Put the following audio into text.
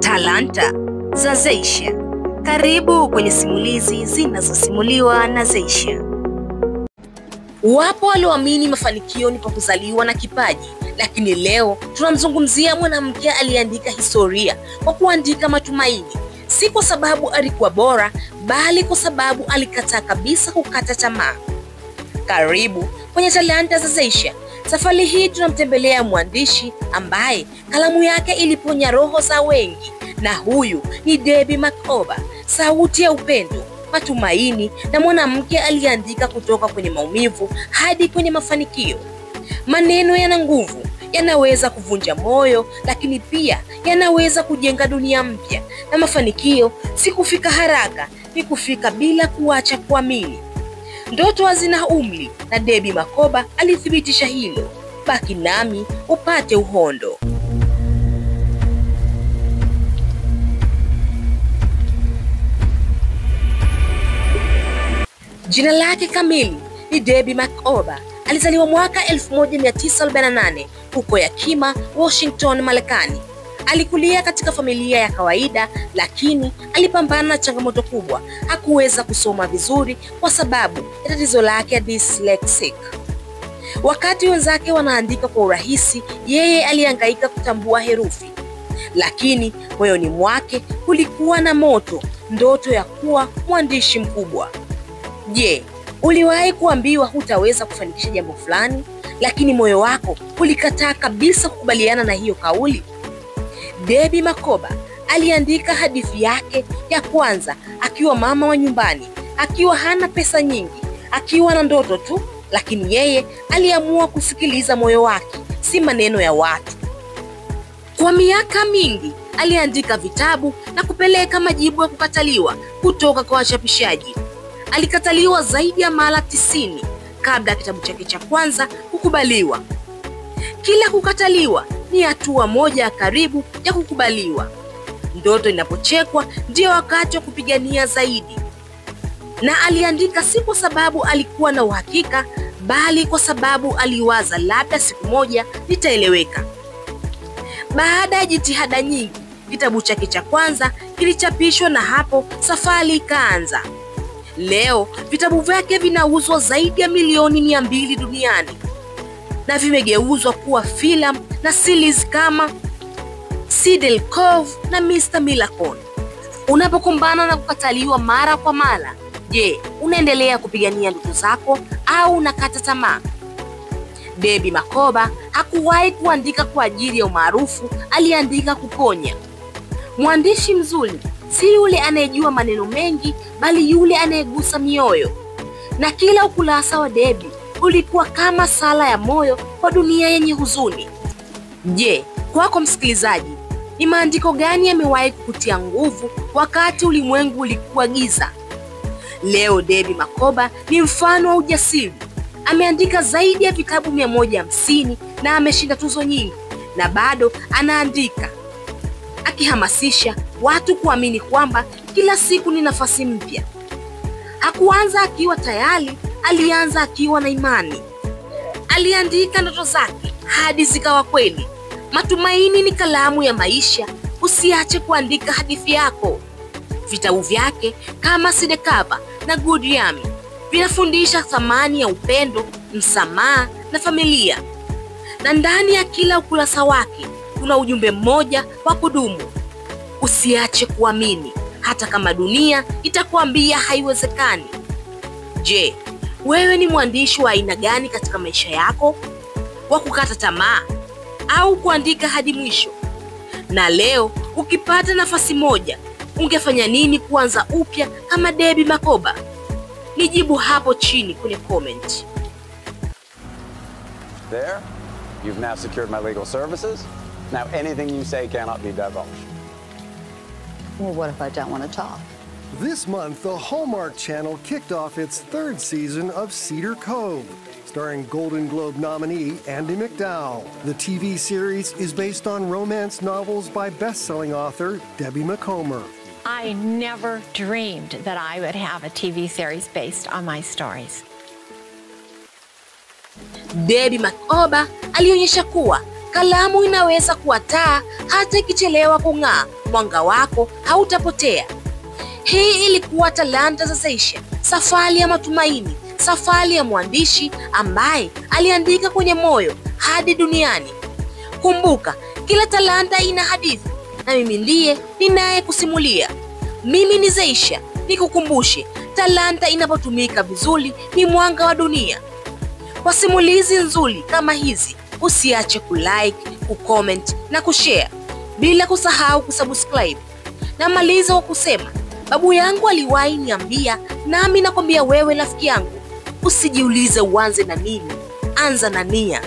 Talanta za Zeysha. Karibu kwenye simulizi zinazosimuliwa na Zeysha. Wapo walioamini mafanikio ni kwa kuzaliwa na kipaji, lakini leo tunamzungumzia mwanamke aliyeandika historia kwa kuandika matumaini, si kwa sababu alikuwa bora, bali kwa sababu alikataa kabisa kukata tamaa. Karibu kwenye Talanta za Zeysha. Safari hii tunamtembelea mwandishi ambaye kalamu yake iliponya roho za wengi, na huyu ni Debbie Makgoba, sauti ya upendo, matumaini na mwanamke aliyeandika kutoka kwenye maumivu hadi kwenye mafanikio. Maneno yana nguvu, yanaweza kuvunja moyo, lakini pia yanaweza kujenga dunia mpya. Na mafanikio si kufika haraka, ni kufika bila kuacha kuamini. Ndoto hazina umri, na Debbie Makgoba alithibitisha hilo. Baki nami upate uhondo. Jina lake kamili ni Debbie Makgoba. Alizaliwa mwaka 1948 huko Yakima, Washington, Marekani. Alikulia katika familia ya kawaida, lakini alipambana na changamoto kubwa. Hakuweza kusoma vizuri kwa sababu ya tatizo lake la dyslexia. Wakati wenzake wanaandika kwa urahisi, yeye alihangaika kutambua herufi. Lakini moyoni mwake kulikuwa na moto, ndoto ya kuwa mwandishi mkubwa. Je, uliwahi kuambiwa hutaweza kufanikisha jambo fulani, lakini moyo wako ulikataa kabisa kukubaliana na hiyo kauli? Debbie Makgoba aliandika hadithi yake ya kwanza akiwa mama wa nyumbani, akiwa hana pesa nyingi, akiwa na ndoto tu, lakini yeye aliamua kusikiliza moyo wake, si maneno ya watu. Kwa miaka mingi aliandika vitabu na kupeleka majibu ya kukataliwa kutoka kwa wachapishaji. Alikataliwa zaidi ya mara 90 kabla ya kitabu chake cha kwanza kukubaliwa. Kila kukataliwa ni hatua moja ya karibu ya kukubaliwa. Ndoto inapochekwa ndio wakati wa kupigania zaidi. Na aliandika si kwa sababu alikuwa na uhakika, bali kwa sababu aliwaza labda siku moja nitaeleweka. Baada ya jitihada nyingi, kitabu chake cha kwanza kilichapishwa, na hapo safari ikaanza. Leo vitabu vyake vinauzwa zaidi ya milioni 200 duniani, na vimegeuzwa kuwa filamu na series kama Cedar Cove na Mr. Miracle. Unapokumbana na kukataliwa mara kwa mara, je, unaendelea kupigania ndoto zako au unakata tamaa? Debbie Makgoba hakuwahi kuandika kwa ajili ya umaarufu, aliandika kuponya. Mwandishi mzuri si yule anayejua maneno mengi, bali yule anayegusa mioyo. Na kila ukurasa wa Debbie ulikuwa kama sala ya moyo kwa dunia yenye huzuni. Je, kwako msikilizaji, ni maandiko gani yamewahi kukutia nguvu wakati ulimwengu ulikuwa giza? Leo Debbie Makgoba ni mfano wa ujasiri. Ameandika zaidi ya vitabu 150 na ameshinda tuzo nyingi, na bado anaandika, akihamasisha watu kuamini kwamba kila siku ni nafasi mpya. Hakuanza akiwa tayari, alianza akiwa na imani. Aliandika ndoto zake hadi zikawa kweli. Matumaini ni kalamu ya maisha, usiache kuandika hadithi yako. Vitabu vyake kama Cedar Cove na Good Yummy vinafundisha thamani ya upendo, msamaha na familia. Na ndani ya kila ukurasa wake kuna ujumbe mmoja wa kudumu: usiache kuamini hata kama dunia itakwambia haiwezekani. Je, wewe ni mwandishi wa aina gani katika maisha yako? Wa kukata tamaa au kuandika hadi mwisho? Na leo ukipata nafasi moja, ungefanya nini kuanza upya kama Debbie Makgoba? Nijibu hapo chini kwenye comment. There, you've now secured my legal services. Now anything you say cannot be divulged. Well, what if I don't want to talk? This month, the Hallmark Channel kicked off its 3rd season of Cedar Cove, starring Golden Globe nominee Andie MacDowell. The TV series is based on romance novels by best-selling author Debbie Macomber. I never dreamed that I would have a TV series based on my stories. Debbie Makgoba alionyesha kuwa Kalamu inaweza kuwa taa, hata ikichelewa kung'aa, mwanga wako hautapotea. Hii ilikuwa Talanta za Zeysha, safari ya matumaini, safari ya mwandishi ambaye aliandika kwenye moyo hadi duniani. Kumbuka, kila talanta ina hadithi, na mimi ndiye ninayekusimulia. Mimi ni Zeysha, nikukumbushe, talanta inapotumika vizuri ni mwanga wa dunia. Kwa simulizi nzuri kama hizi, usiache kulike, kucomment na kushare, bila kusahau kusubscribe. Na maliza kwa kusema, babu yangu aliwahi niambia, nami nakwambia wewe rafiki yangu, usijiulize uanze na nini, anza na nia.